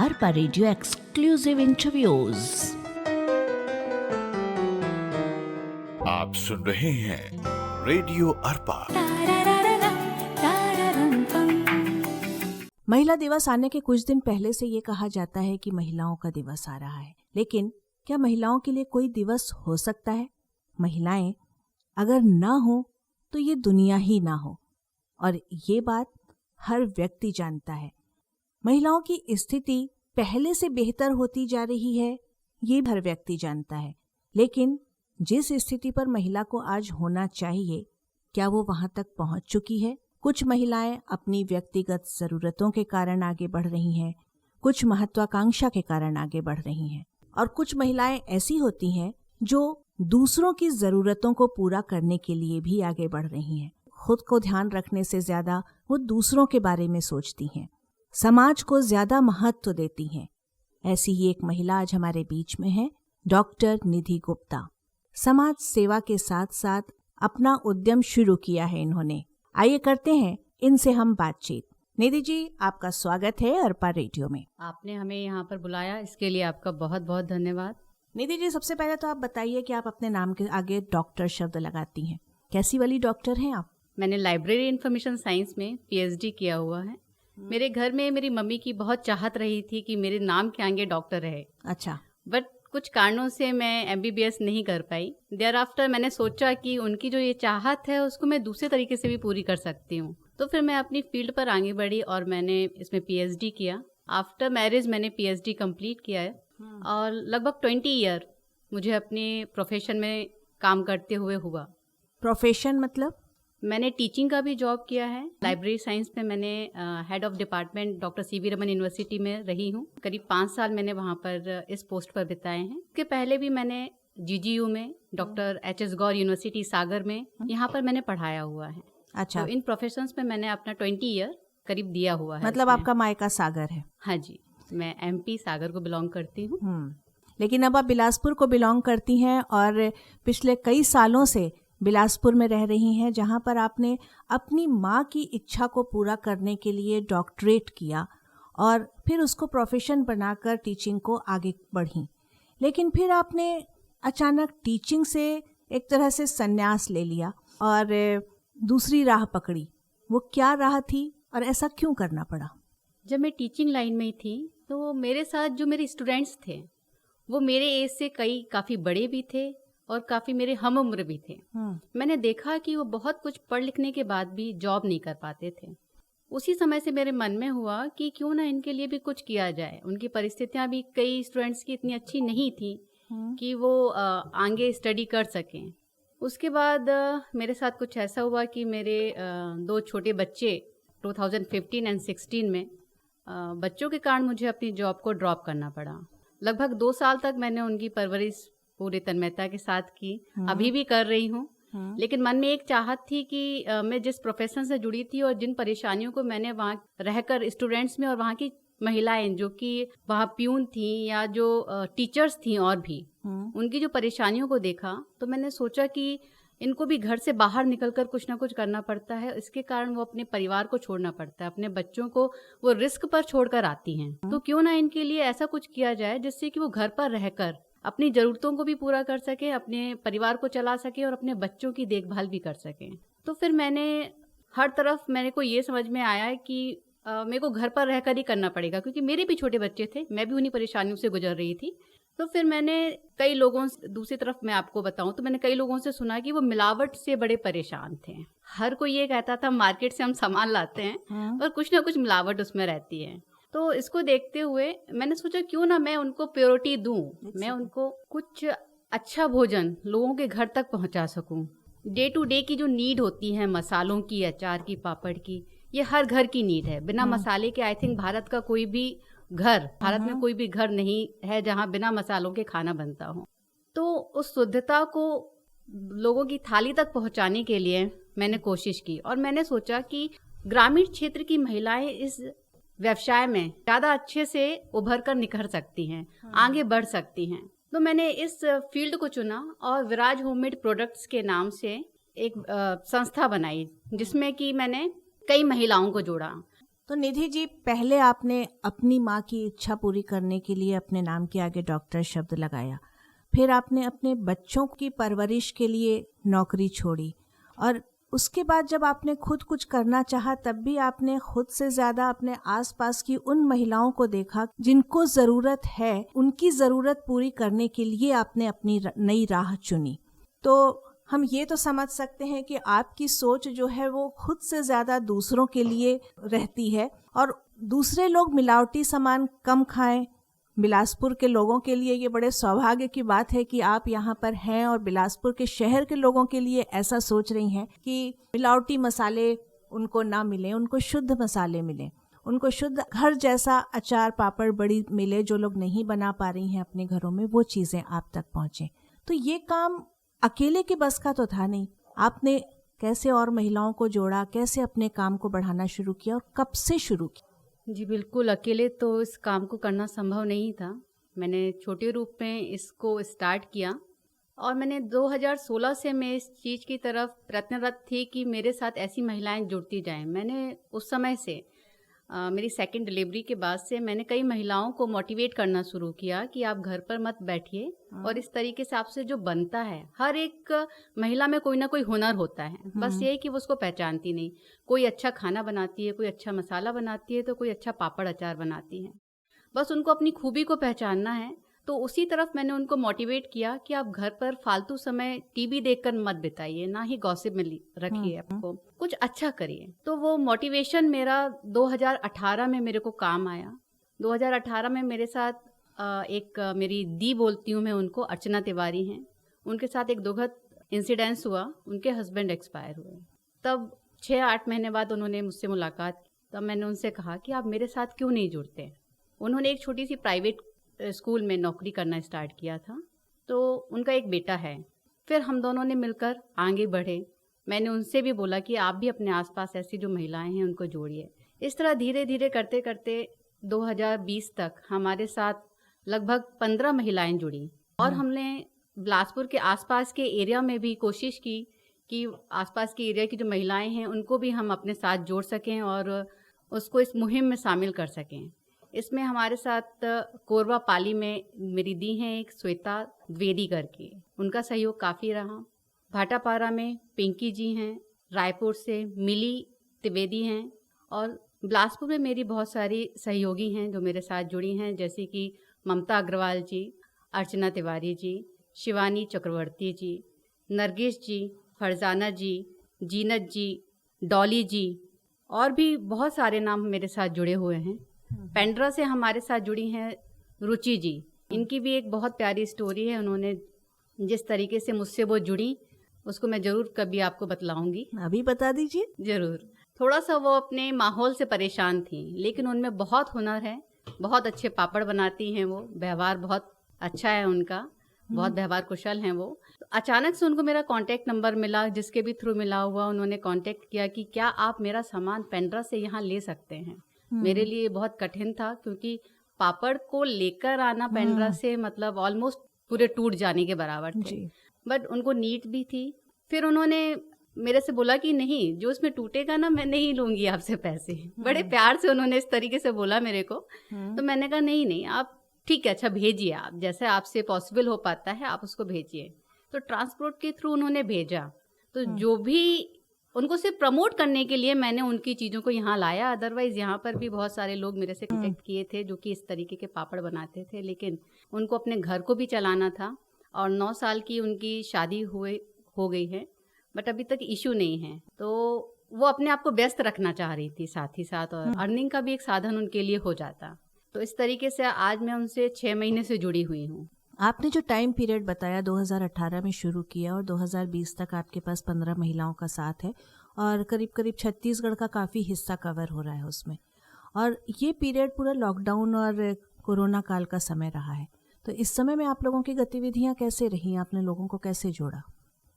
Arpa radio exclusive interviews. आप सुन रहे हैं रेडियो अरपा। महिला दिवस आने के कुछ दिन पहले से ये कहा जाता है कि महिलाओं का दिवस आ रहा है, लेकिन क्या महिलाओं के लिए कोई दिवस हो सकता है? महिलाएं अगर ना हो तो ये दुनिया ही ना हो, और ये बात हर व्यक्ति जानता है। महिलाओं की स्थिति पहले से बेहतर होती जा रही है, ये हर व्यक्ति जानता है, लेकिन जिस स्थिति पर महिला को आज होना चाहिए, क्या वो वहां तक पहुंच चुकी है? कुछ महिलाएं अपनी व्यक्तिगत जरूरतों के कारण आगे बढ़ रही हैं, कुछ महत्वाकांक्षा के कारण आगे बढ़ रही हैं, और कुछ महिलाएं ऐसी होती हैं जो दूसरों की जरूरतों को पूरा करने के लिए भी आगे बढ़ रही हैं। खुद को ध्यान रखने से ज्यादा वो दूसरों के बारे में सोचती हैं, समाज को ज्यादा महत्व देती हैं। ऐसी ही एक महिला आज हमारे बीच में है, डॉक्टर निधि गुप्ता। समाज सेवा के साथ साथ अपना उद्यम शुरू किया है इन्होंने। आइए करते हैं इनसे हम बातचीत। निधि जी, आपका स्वागत है अरपा रेडियो में। आपने हमें यहाँ पर बुलाया, इसके लिए आपका बहुत बहुत धन्यवाद। निधि जी, सबसे पहले तो आप बताइए कि आप अपने नाम के आगे डॉक्टर शब्द लगाती हैं, कैसी वाली डॉक्टर हैं आप? मैंने लाइब्रेरी इन्फॉर्मेशन साइंस में पीएचडी किया हुआ है। मेरे घर में मेरी मम्मी की बहुत चाहत रही थी कि मेरे नाम के आगे डॉक्टर रहे। अच्छा। बट कुछ कारणों से मैं एमबीबीएस नहीं कर पाई। देयर आफ्टर मैंने सोचा कि उनकी जो ये चाहत है उसको मैं दूसरे तरीके से भी पूरी कर सकती हूँ, तो फिर मैं अपनी फील्ड पर आगे बढ़ी और मैंने इसमें पीएचडी किया। आफ्टर मैरिज मैंने पीएचडी कंप्लीट किया है और लगभग 20 ईयर मुझे अपने प्रोफेशन में काम करते हुए हुआ। प्रोफेशन मतलब? मैंने टीचिंग का भी जॉब किया है। लाइब्रेरी साइंस में मैंने head of department doctor CV Raman university में रही हूँ। करीब 5 साल मैंने वहाँ पर इस पोस्ट पर बिताए हैं। इसके पहले भी मैंने जीजीयू में, डॉक्टर एचएस गौर यूनिवर्सिटी सागर में, यहाँ पर मैंने पढ़ाया हुआ है। अच्छा। तो इन प्रोफेशंस में मैंने अपना 20 ईयर करीब दिया हुआ है। मतलब आपका मायका सागर है? हाँ जी, मैं एमपी सागर को बिलोंग करती हूँ। लेकिन अब आप बिलासपुर को बिलोंग करती हैं और पिछले कई सालों से बिलासपुर में रह रही हैं, जहां पर आपने अपनी माँ की इच्छा को पूरा करने के लिए डॉक्टरेट किया और फिर उसको प्रोफेशन बनाकर टीचिंग को आगे बढ़ी। लेकिन फिर आपने अचानक टीचिंग से एक तरह से संन्यास ले लिया और दूसरी राह पकड़ी। वो क्या राह थी और ऐसा क्यों करना पड़ा? जब मैं टीचिंग लाइन में ही थी तो मेरे साथ जो मेरे स्टूडेंट्स थे वो मेरे एज से काफ़ी बड़े भी थे और काफ़ी मेरे हम उम्र भी थे। मैंने देखा कि वो बहुत कुछ पढ़ लिखने के बाद भी जॉब नहीं कर पाते थे। उसी समय से मेरे मन में हुआ कि क्यों ना इनके लिए भी कुछ किया जाए। उनकी परिस्थितियां भी कई स्टूडेंट्स की इतनी अच्छी नहीं थी कि वो आगे स्टडी कर सकें। उसके बाद मेरे साथ कुछ ऐसा हुआ कि मेरे 2 छोटे बच्चे 2015 एंड 16 में बच्चों के कारण मुझे अपनी जॉब को ड्रॉप करना पड़ा। लगभग 2 साल तक मैंने उनकी परवरिश पूरी तन्मयता के साथ की, अभी भी कर रही हूँ। लेकिन मन में एक चाहत थी कि मैं जिस प्रोफेशन से जुड़ी थी और जिन परेशानियों को मैंने वहाँ रहकर स्टूडेंट्स में और वहाँ की महिलाएं जो कि वहाँ प्यून थी या जो टीचर्स थी और भी उनकी जो परेशानियों को देखा, तो मैंने सोचा कि इनको भी घर से बाहर निकलकर कुछ ना कुछ करना पड़ता है। इसके कारण वो अपने परिवार को छोड़ना पड़ता है, अपने बच्चों को वो रिस्क पर छोड़कर आती हैं। तो क्यों ना इनके लिए ऐसा कुछ किया जाए जिससे कि वो घर पर रहकर अपनी ज़रूरतों को भी पूरा कर सके, अपने परिवार को चला सके और अपने बच्चों की देखभाल भी कर सके। तो फिर मैंने हर तरफ मेरे को ये समझ में आया कि मेरे को घर पर रहकर ही करना पड़ेगा, क्योंकि मेरे भी छोटे बच्चे थे, मैं भी उन्हीं परेशानियों से गुजर रही थी। तो फिर मैंने कई लोगों से, दूसरी तरफ मैं आपको बताऊं तो मैंने कई लोगों से सुना कि वो मिलावट से बड़े परेशान थे। हर कोई ये कहता था मार्केट से हम सामान लाते हैं और कुछ ना कुछ मिलावट उसमें रहती है। तो इसको देखते हुए मैंने सोचा क्यों ना मैं उनको प्योरिटी दूं, मैं उनको कुछ अच्छा भोजन लोगों के घर तक पहुंचा सकूं। डे टू डे की जो नीड होती है, मसालों की, अचार की, पापड़ की, ये हर घर की नीड है। बिना मसाले के आई थिंक भारत में कोई भी घर नहीं है जहां बिना मसालों के खाना बनता हो। तो उस शुद्धता को लोगों की थाली तक पहुंचाने के लिए मैंने कोशिश की और मैंने सोचा कि ग्रामीण क्षेत्र की महिलाएं इस व्यवसाय में ज़्यादा अच्छे से उभर कर निखर सकती हैं, आगे बढ़ सकती हैं। तो मैंने इस फील्ड को चुना और विराज होममेड प्रोडक्ट्स के नाम से एक संस्था बनाई, जिसमें कि मैंने कई महिलाओं को जोड़ा। तो निधि जी, पहले आपने अपनी माँ की इच्छा पूरी करने के लिए अपने नाम के आगे डॉक्टर शब्द लगाया, फिर आपने अपने बच्चों की परवरिश के लिए नौकरी छोड़ी, और उसके बाद जब आपने खुद कुछ करना चाहा तब भी आपने खुद से ज़्यादा अपने आसपास की उन महिलाओं को देखा जिनको ज़रूरत है, उनकी ज़रूरत पूरी करने के लिए आपने अपनी नई राह चुनी। तो हम ये तो समझ सकते हैं कि आपकी सोच जो है वो खुद से ज़्यादा दूसरों के लिए रहती है, और दूसरे लोग मिलावटी सामान कम खाएं। बिलासपुर के लोगों के लिए ये बड़े सौभाग्य की बात है कि आप यहाँ पर हैं और बिलासपुर के शहर के लोगों के लिए ऐसा सोच रही हैं कि मिलावटी मसाले उनको ना मिलें, उनको शुद्ध मसाले मिलें, उनको शुद्ध घर जैसा अचार पापड़ बड़ी मिले। जो लोग नहीं बना पा रही हैं अपने घरों में, वो चीज़ें आप तक पहुँचें। तो ये काम अकेले के बस का तो था नहीं। आपने कैसे और महिलाओं को जोड़ा, कैसे अपने काम को बढ़ाना शुरू किया, और कब से शुरू किया? जी बिल्कुल, अकेले तो इस काम को करना संभव नहीं था। मैंने छोटे रूप में इसको स्टार्ट किया, और मैंने 2016 से मैं इस चीज़ की तरफ प्रयत्नरत थी कि मेरे साथ ऐसी महिलाएं जुड़ती जाएं। मैंने उस समय से मेरी सेकंड डिलीवरी के बाद से मैंने कई महिलाओं को मोटिवेट करना शुरू किया कि आप घर पर मत बैठिए, और इस तरीके से आपसे जो बनता है, हर एक महिला में कोई ना कोई हुनर होता है, बस ये है कि वो उसको पहचानती नहीं। कोई अच्छा खाना बनाती है, कोई अच्छा मसाला बनाती है, तो कोई अच्छा पापड़ अचार बनाती है। बस उनको अपनी खूबी को पहचानना है। तो उसी तरफ मैंने उनको मोटिवेट किया कि आप घर पर फालतू समय टीवी देखकर मत बिताइए, ना ही गॉसिप में रखिए, आपको कुछ अच्छा करिए। तो वो मोटिवेशन मेरा 2018 में मेरे को काम आया। 2018 में मेरे साथ एक मेरी दी बोलती हूँ मैं उनको, अर्चना तिवारी हैं, उनके साथ एक दुखद इंसिडेंस हुआ। उनके हस्बैंड एक्सपायर हुए। तब 6-8 महीने बाद उन्होंने मुझसे मुलाकात की। तब मैंने उनसे कहा कि आप मेरे साथ क्यों नहीं जुड़ते। उन्होंने एक छोटी सी प्राइवेट स्कूल में नौकरी करना स्टार्ट किया था, तो उनका एक बेटा है। फिर हम दोनों ने मिलकर आगे बढ़े। मैंने उनसे भी बोला कि आप भी अपने आसपास ऐसी जो महिलाएं हैं उनको जोड़िए। इस तरह धीरे धीरे करते करते 2020 तक हमारे साथ लगभग 15 महिलाएं जुड़ी, और हमने बिलासपुर के आसपास के एरिया में भी कोशिश की कि आसपास के एरिया की जो महिलाएं हैं उनको भी हम अपने साथ जोड़ सकें और उसको इस मुहिम में शामिल कर सकें। इसमें हमारे साथ कोरबा पाली में मेरी दी हैं एक श्वेता द्विवेदी करके, उनका सहयोग काफ़ी रहा। भाटापारा में पिंकी जी हैं, रायपुर से मिली त्रिवेदी हैं, और बिलासपुर में मेरी बहुत सारी सहयोगी हैं जो मेरे साथ जुड़ी हैं, जैसे कि ममता अग्रवाल जी, अर्चना तिवारी जी, शिवानी चक्रवर्ती जी, नरगिस जी, फरजाना जी, जीनत जी, डॉली जी, और भी बहुत सारे नाम मेरे साथ जुड़े हुए हैं। पेंड्रा से हमारे साथ जुड़ी हैं रुचि जी। इनकी भी एक बहुत प्यारी स्टोरी है। उन्होंने जिस तरीके से मुझसे वो जुड़ी उसको मैं ज़रूर कभी आपको बतलाऊंगी। अभी बता दीजिए। ज़रूर। थोड़ा सा वो अपने माहौल से परेशान थी, लेकिन उनमें बहुत हुनर है, बहुत अच्छे पापड़ बनाती हैं वो, व्यवहार बहुत अच्छा है उनका, बहुत व्यवहार कुशल हैं वो। तो अचानक से उनको मेरा कांटेक्ट नंबर मिला, जिसके भी थ्रू मिला हुआ उन्होंने कांटेक्ट किया कि क्या आप मेरा सामान पेंड्रा से यहाँ ले सकते हैं। मेरे लिए बहुत कठिन था, क्योंकि पापड़ को लेकर आना पेंड्रा से मतलब ऑलमोस्ट पूरे टूट जाने के बराबर थे, बट उनको नीड भी थी। फिर उन्होंने मेरे से बोला कि नहीं, जो उसमें टूटेगा ना मैं नहीं लूँगी आपसे पैसे। बड़े प्यार से उन्होंने इस तरीके से बोला मेरे को। तो मैंने कहा नहीं आप ठीक है, अच्छा भेजिए, आप जैसे आपसे पॉसिबल हो पाता है आप उसको भेजिए। तो ट्रांसपोर्ट के थ्रू उन्होंने भेजा। तो जो भी उनको सिर्फ प्रमोट करने के लिए मैंने उनकी चीज़ों को यहाँ लाया। अदरवाइज़ यहाँ पर भी बहुत सारे लोग मेरे से कनेक्ट किए थे जो कि इस तरीके के पापड़ बनाते थे, लेकिन उनको अपने घर को भी चलाना था। और 9 साल की उनकी शादी हो गई है, बट अभी तक इशू नहीं है। तो वो अपने आप को व्यस्त रखना चाह रही थी साथ ही साथ, और अर्निंग का भी एक साधन उनके लिए हो जाता। तो इस तरीके से आज मैं उनसे 6 महीने से जुड़ी हुई हूँ। आपने जो टाइम पीरियड बताया 2018 में शुरू किया और 2020 तक आपके पास 15 महिलाओं का साथ है, और करीब करीब छत्तीसगढ़ का काफ़ी हिस्सा कवर हो रहा है उसमें, और ये पीरियड पूरा लॉकडाउन और कोरोना काल का समय रहा है। तो इस समय में आप लोगों की गतिविधियाँ कैसे रही, आपने लोगों को कैसे जोड़ा?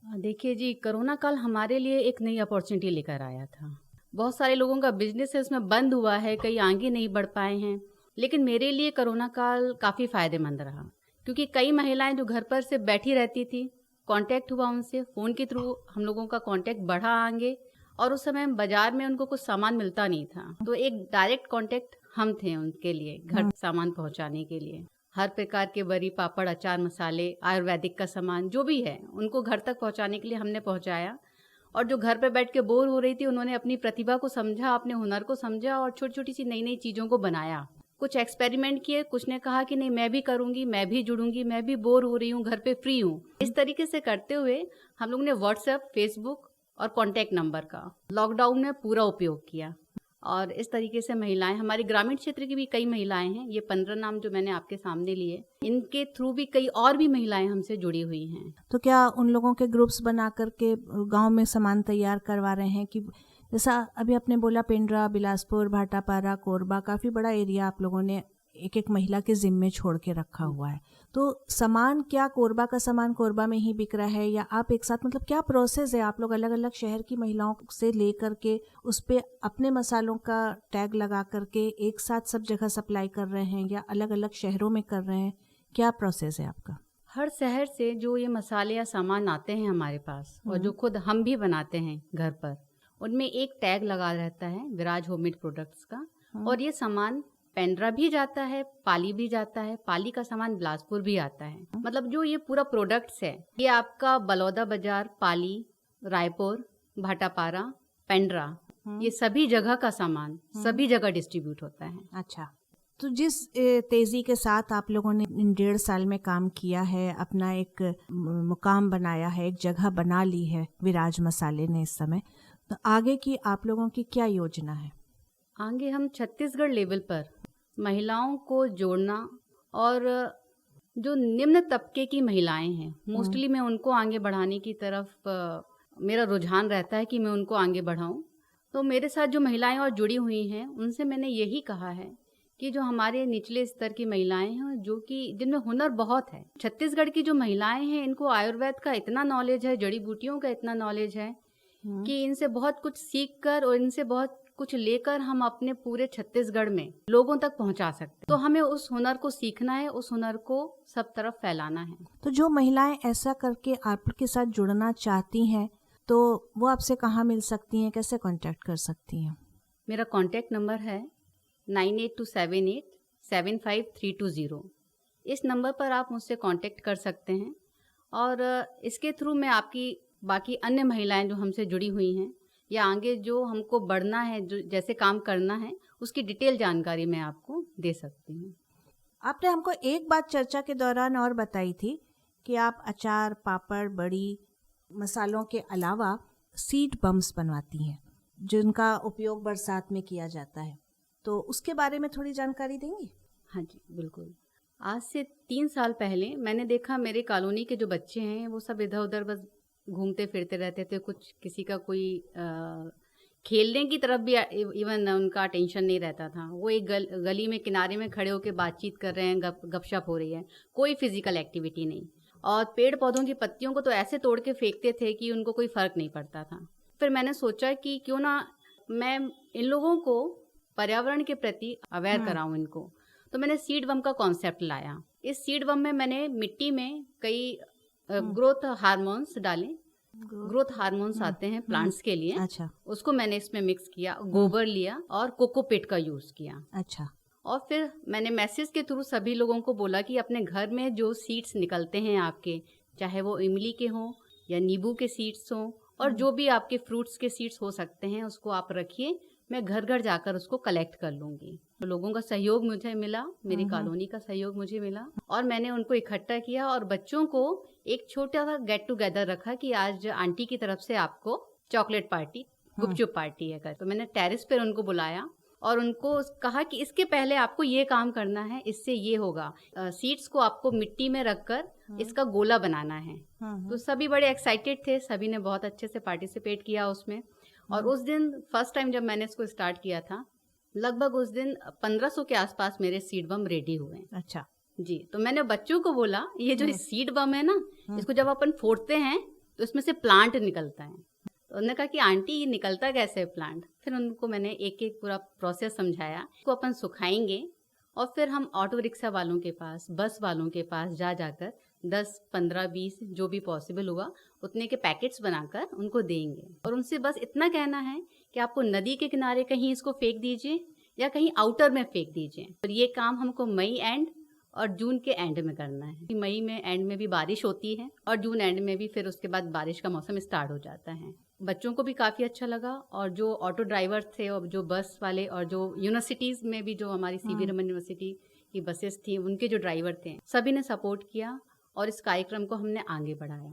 देखिए जी, कोरोना काल हमारे लिए एक नई अपॉर्चुनिटी लेकर आया था। बहुत सारे लोगों का बिजनेस है उसमें बंद हुआ है, कई आगे नहीं बढ़ पाए हैं, लेकिन मेरे लिए कोरोना काल काफ़ी फ़ायदेमंद रहा, क्योंकि कई महिलाएं जो घर पर से बैठी रहती थी, कांटेक्ट हुआ उनसे, फ़ोन के थ्रू हम लोगों का कांटेक्ट बढ़ा आगे, और उस समय बाजार में उनको कुछ सामान मिलता नहीं था, तो एक डायरेक्ट कांटेक्ट हम थे उनके लिए घर सामान पहुंचाने के लिए। हर प्रकार के बरी, पापड़, अचार, मसाले, आयुर्वेदिक का सामान जो भी है उनको घर तक पहुंचाने के लिए हमने पहुंचाया। और जो घर पे बैठ के बोर हो रही थी, उन्होंने अपनी प्रतिभा को समझा, अपने हुनर को समझा और छोटी छोटी सी नई नई चीज़ों को बनाया। कुछ एक्सपेरिमेंट किए, कुछ ने कहा कि नहीं मैं भी करूंगी, मैं भी जुड़ूंगी, मैं भी बोर हो रही हूँ, घर पे फ्री हूँ। इस तरीके से करते हुए हम लोग ने व्हाट्सएप, फेसबुक और कॉन्टैक्ट नंबर का लॉकडाउन में पूरा उपयोग किया। और इस तरीके से महिलाएं, हमारे ग्रामीण क्षेत्र की भी कई महिलाएं हैं, ये 15 नाम जो मैंने आपके सामने लिए, इनके थ्रू भी कई और भी महिलाएं हमसे जुड़ी हुई हैं। तो क्या उन लोगों के ग्रुप्स बना करके गांव में सामान तैयार करवा रहे हैं कि जैसा अभी आपने बोला पेंड्रा, बिलासपुर, भाटापारा, कोरबा, काफ़ी बड़ा एरिया आप लोगों ने एक एक महिला के जिम्मे छोड़ के रखा हुआ है। तो सामान क्या कोरबा का सामान कोरबा में ही बिक रहा है या आप एक साथ, मतलब क्या प्रोसेस है? आप लोग अलग अलग शहर की महिलाओं से ले करके उस पे अपने मसालों का टैग लगा करके एक साथ सब जगह सप्लाई कर रहे हैं या अलग अलग शहरों में कर रहे हैं? क्या प्रोसेस है आपका? हर शहर से जो ये मसाले या सामान आते हैं हमारे पास और जो खुद हम भी बनाते हैं घर पर, उनमें एक टैग लगा रहता है विराज होममेड प्रोडक्ट्स का। और ये सामान पेंड्रा भी जाता है, पाली भी जाता है, पाली का सामान बिलासपुर भी आता है। मतलब जो ये पूरा प्रोडक्ट्स है ये आपका बलौदा बाजार, पाली, रायपुर, भाटापारा, पेंड्रा, ये सभी जगह का सामान सभी जगह डिस्ट्रीब्यूट होता है। अच्छा, तो जिस तेजी के साथ आप लोगों ने इन 1.5 साल में काम किया है, अपना एक मुकाम बनाया है, एक जगह बना ली है विराज मसाले ने इस समय, तो आगे की आप लोगों की क्या योजना है? आगे हम छत्तीसगढ़ लेवल पर महिलाओं को जोड़ना और जो निम्न तबके की महिलाएं हैं मोस्टली मैं उनको आगे बढ़ाने की तरफ मेरा रुझान रहता है कि मैं उनको आगे बढ़ाऊं। तो मेरे साथ जो महिलाएं और जुड़ी हुई हैं उनसे मैंने यही कहा है कि जो हमारे निचले स्तर की महिलाएं हैं जो कि जिनमें हुनर बहुत है, छत्तीसगढ़ की जो महिलाएं हैं इनको आयुर्वेद का इतना नॉलेज है, जड़ी बूटियों का इतना नॉलेज है कि इनसे बहुत कुछ सीख कर और इनसे बहुत कुछ लेकर हम अपने पूरे छत्तीसगढ़ में लोगों तक पहुंचा सकते हैं। तो हमें उस हुनर को सीखना है, उस हुनर को सब तरफ फैलाना है। तो जो महिलाएं ऐसा करके आपके साथ जुड़ना चाहती हैं तो वो आपसे कहाँ मिल सकती हैं, कैसे कांटेक्ट कर सकती हैं? मेरा कांटेक्ट नंबर है 9827875320। इस नंबर पर आप मुझसे कांटेक्ट कर सकते हैं और इसके थ्रू मैं आपकी बाकी अन्य महिलाएं जो हमसे जुड़ी हुई हैं या आगे जो हमको बढ़ना है, जो जैसे काम करना है, उसकी डिटेल जानकारी मैं आपको दे सकती हूँ। आपने हमको एक बात चर्चा के दौरान और बताई थी कि आप अचार, पापड़, बड़ी, मसालों के अलावा सीड बम्स बनवाती हैं जिनका उपयोग बरसात में किया जाता है, तो उसके बारे में थोड़ी जानकारी देंगी? हाँ जी बिल्कुल। आज से 3 साल पहले मैंने देखा मेरे कॉलोनी के जो बच्चे हैं वो सब इधर उधर बस घूमते फिरते रहते थे। कुछ किसी का कोई खेलने की तरफ भी इवन उनका टेंशन नहीं रहता था। वो एक गली में किनारे में खड़े होकर बातचीत कर रहे हैं, गपशप हो रही है, कोई फिजिकल एक्टिविटी नहीं। और पेड़ पौधों की पत्तियों को तो ऐसे तोड़ के फेंकते थे कि उनको कोई फर्क नहीं पड़ता था। फिर मैंने सोचा कि क्यों ना मैं इन लोगों को पर्यावरण के प्रति अवेयर कराऊं इनको। तो मैंने सीड बम का कॉन्सेप्ट लाया। इस सीड बम में मैंने मिट्टी में कई ग्रोथ हार्मोन्स डाले। ग्रोथ हार्मोन्स आते हैं प्लांट्स के लिए। अच्छा। उसको मैंने इसमें मिक्स किया, गोबर लिया और कोकोपीट का यूज किया। अच्छा। और फिर मैंने मैसेज के थ्रू सभी लोगों को बोला कि अपने घर में जो सीड्स निकलते हैं आपके, चाहे वो इमली के हों या नींबू के सीड्स हों और जो भी आपके फ्रूट्स के सीड्स हो सकते हैं, उसको आप रखिए, मैं घर घर जाकर उसको कलेक्ट कर लूंगी। तो लोगों का सहयोग मुझे मिला, मेरी कॉलोनी का सहयोग मुझे मिला और मैंने उनको इकट्ठा किया और बच्चों को एक छोटा सा गेट टुगेदर रखा कि आज आंटी की तरफ से आपको चॉकलेट पार्टी, गुपचुप पार्टी है। तो मैंने टेरेस पर उनको बुलाया और उनको कहा कि इसके पहले आपको ये काम करना है, इससे ये होगा। सीड्स को आपको मिट्टी में रखकर इसका गोला बनाना है। तो सभी बड़े एक्साइटेड थे, सभी ने बहुत अच्छे से पार्टिसिपेट किया उसमें। और उस दिन फर्स्ट टाइम जब मैंने इसको स्टार्ट किया था, लगभग उस दिन 1500 के आसपास मेरे सीड बम रेडी हुए। अच्छा जी। तो मैंने बच्चों को बोला ये जो सीड बम है ना, इसको जब अपन फोड़ते हैं तो इसमें से प्लांट निकलता है। तो उन्होंने कहा कि आंटी ये निकलता कैसे है प्लांट? फिर उनको मैंने एक एक पूरा प्रोसेस समझाया। इसको अपन सुखाएंगे और फिर हम ऑटो रिक्शा वालों के पास, बस वालों के पास जाकर 10, 15, 20 जो भी पॉसिबल होगा उतने के पैकेट्स बनाकर उनको देंगे और उनसे बस इतना कहना है कि आपको नदी के किनारे कहीं इसको फेंक दीजिए या कहीं आउटर में फेंक दीजिए। और ये काम हमको मई एंड और जून के एंड में करना है। मई में एंड में भी बारिश होती है और जून एंड में भी फिर उसके बाद बारिश का मौसम स्टार्ट हो जाता है। बच्चों को भी काफ़ी अच्छा लगा और जो ऑटो ड्राइवर थे और जो बस वाले और जो यूनिवर्सिटीज़ में भी जो हमारी सीवी रमन यूनिवर्सिटी की बसेस थी उनके जो ड्राइवर थे सभी ने सपोर्ट किया और इस कार्यक्रम को हमने आगे बढ़ाया।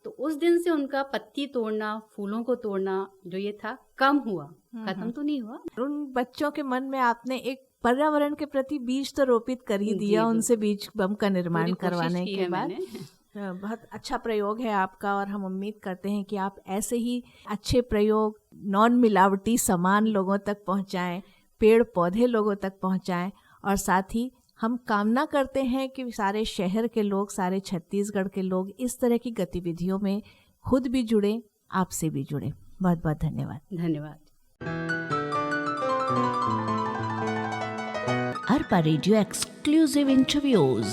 तो उस दिन से उनका पत्ती तोड़ना, फूलों को तोड़ना जो ये था कम हुआ, खत्म तो नहीं हुआ। उन बच्चों के मन में आपने एक पर्यावरण के प्रति बीज तो रोपित कर ही दिया उनसे बीज बम का निर्माण करवाने के बाद। बहुत अच्छा प्रयोग है आपका और हम उम्मीद करते हैं कि आप ऐसे ही अच्छे प्रयोग नॉन मिलावटी सामान लोगों तक पहुंचाएं, पेड़ पौधे लोगों तक पहुंचाएं और साथ ही हम कामना करते हैं कि सारे शहर के लोग, सारे छत्तीसगढ़ के लोग इस तरह की गतिविधियों में खुद भी जुड़े, आपसे भी जुड़े। बहुत बहुत धन्यवाद। धन्यवाद। Arpa radio exclusive interviews.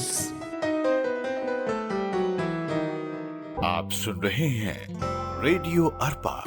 आप सुन रहे हैं रेडियो अरपा।